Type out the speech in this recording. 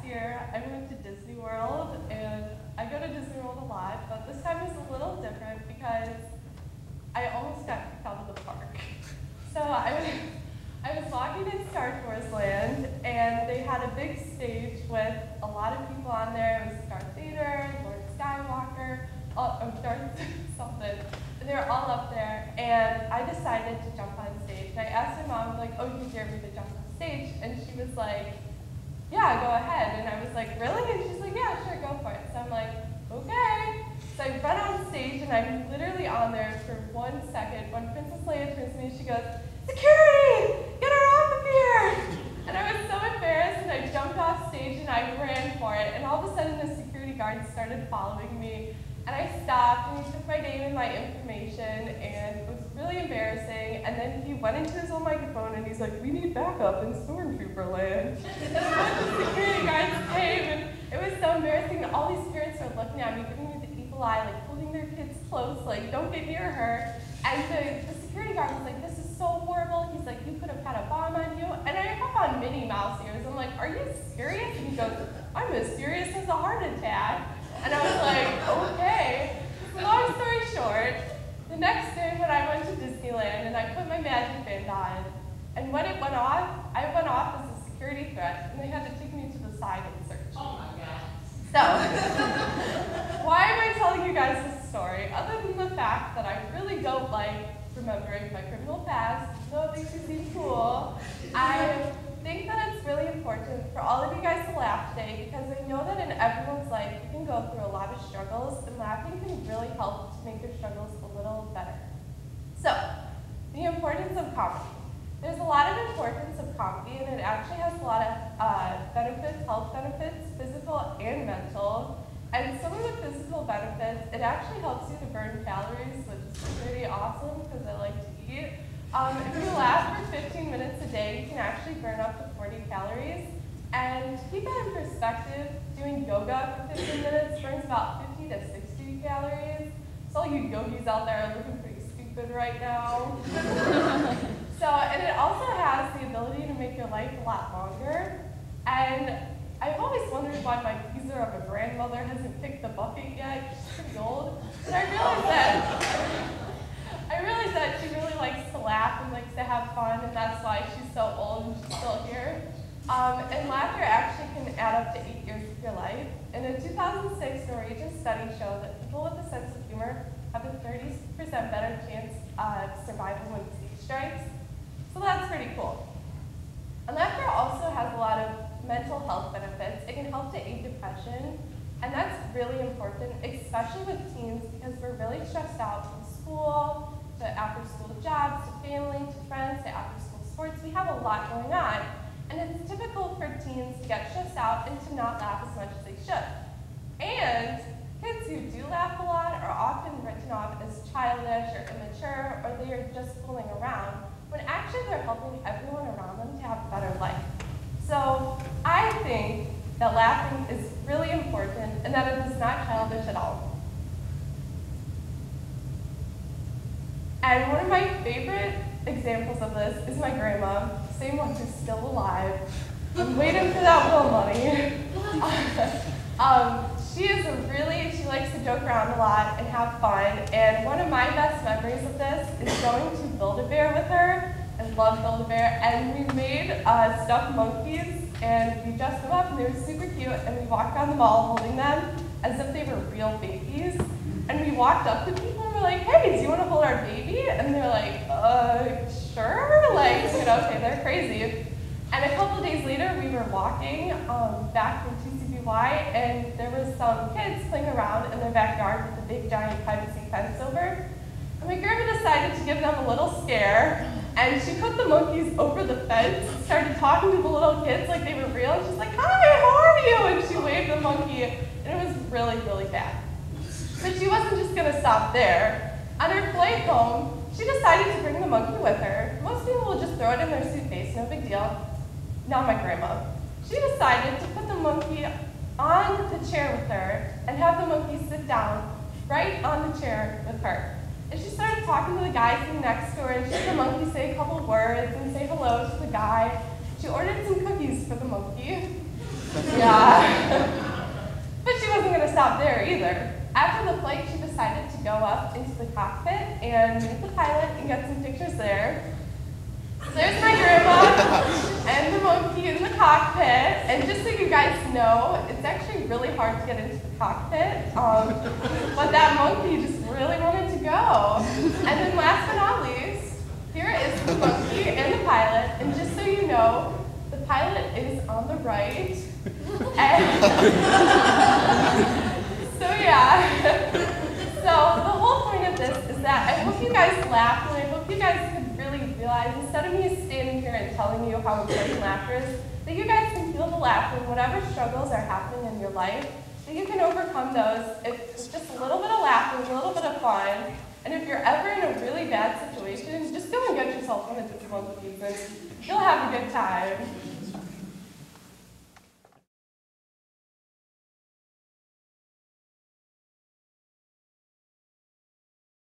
year, I went to Disney World, and I go to Disney World a lot, but this time was a little different because I almost got kicked out of the park. So I was walking in Star Tours Land, and they had a big stage with a lot of people on there. It was Darth Vader, Lord Skywalker, Darth something. And they were all up there, and I decided to jump on stage. And I asked my mom, like, oh, you dare me to jump on stage? And she was like, yeah, go ahead. And I was like, really? And she's like, yeah, sure, go for it. So I'm like, okay. So I run on stage, and I'm literally on there for 1 second. When Princess Leia turns to me, she goes, security, get her off of here. And I was so embarrassed, and I jumped off stage, and I ran for it. And all of a sudden, the security guard started following me. And I stopped, and he took my name and my information, and it was really embarrassing. And then he went into his own microphone, and he's like, we need backup in Stormtrooper Land. And a bunch of security guards came, and it was so embarrassing. And all these parents were looking at me, giving me the evil eye, like holding their kids close, like, don't get near her. And the security guard was like, this is so horrible. He's like, you could have had a bomb on you. And I have on Minnie Mouse ears. I'm like, are you serious? And he goes, I'm as serious as a heart attack. And I was like, okay. So long story short, the next day when I went to Disneyland and I put my magic band on, and when it went off, I went off as a security threat, and they had to take me to the side and search. Oh my God. So, why am I telling you guys this story? Other than the fact that I really don't like remembering my criminal past, though it makes me seem cool, I think that it's really important for all of you guys to laugh today, because I know that in everyone's life you can go through a lot of struggles, and laughing can really help to make your struggles a little better. So, the importance of comedy. There's a lot of importance of comedy, and it actually has a lot of benefits, health benefits, physical and mental. And some of the physical benefits, it actually helps you to burn calories, which is pretty awesome because I like to eat. If you laugh for 15 minutes a day, you can actually burn up to 40 calories. And to keep that in perspective, doing yoga for 15 minutes burns about 50 to 60 calories. So all you yogis out there are looking pretty stupid right now. And it also has the ability to make your life a lot longer. And I've always wondered why my geezer of a grandmother hasn't picked the bucket yet. She's pretty old. But I realized that she really likes to laugh and likes to have fun, and that's why she's so old and she's still here. And laughter actually can add up to 8 years of your life. And a 2006 Norwegian study showed that people with a sense of humor have a 30% better chance of survival when stage strikes. So that's pretty cool. And laughter also has a lot of mental health benefits. It can help to aid depression, and that's really important, especially with teens, because we're really stressed out from school, to after-school jobs, to family, to friends, to after-school sports. We have a lot going on, and it's typical for teens to get stressed out and to not laugh as much as they should. And kids who do laugh a lot are often written off as childish or immature, or they are just fooling around, when actually they're helping everyone around them to have a better life. So I think that laughing is really important and that it is not childish at all. And one of my favorite examples of this is my grandma, same one who's still alive. I'm waiting for that will money. She likes to joke around a lot and have fun. And one of my best memories of this is going to Build-A-Bear with her. I love Build-A-Bear. And we made stuffed monkeys, and we dressed them up, and they were super cute. And we walked around the mall holding them as if they were real babies. And we walked up to people and we're like, hey, do you want to hold our baby? And they're like, sure. Like, okay, they're crazy. And a couple days later, we were walking back from TCBY, and there were some kids playing around in their backyard with a big, giant privacy fence over. And my grandma decided to give them a little scare, and she put the monkeys over the fence and started talking to the little kids like they were real. And she's like, hi, how are you? And she waved the monkey, and it was really, really bad. But she wasn't just going to stop there. On her flight home, she decided to bring the monkey with her. Most people will just throw it in their suitcase, no big deal. Not my grandma. She decided to put the monkey on the chair with her and have the monkey sit down right on the chair with her. And she started talking to the guy sitting next to her, and she had the monkey say a couple words and say hello to the guy. She ordered some cookies for the monkey. Yeah. But she wasn't going to stop there either. After the flight, she decided to go up into the cockpit and meet the pilot and get some pictures there. So there's my grandma and the monkey in the cockpit. And just so you guys know, it's actually really hard to get into the cockpit. But that monkey just really wanted to go. And then last but not least, here is the monkey and the pilot. And just so you know, the pilot is on the right. And so yeah. So the whole point of this is that I hope you guys laughed, and I hope you guys could really realize, instead of me standing here and telling you how important laughter is, that you guys can feel the laughter and whatever struggles are happening in your life, that you can overcome those with just a little bit of laughter, a little bit of fun. And if you're ever in a really bad situation, just go and get yourself one of these monkeys and you'll have a good time.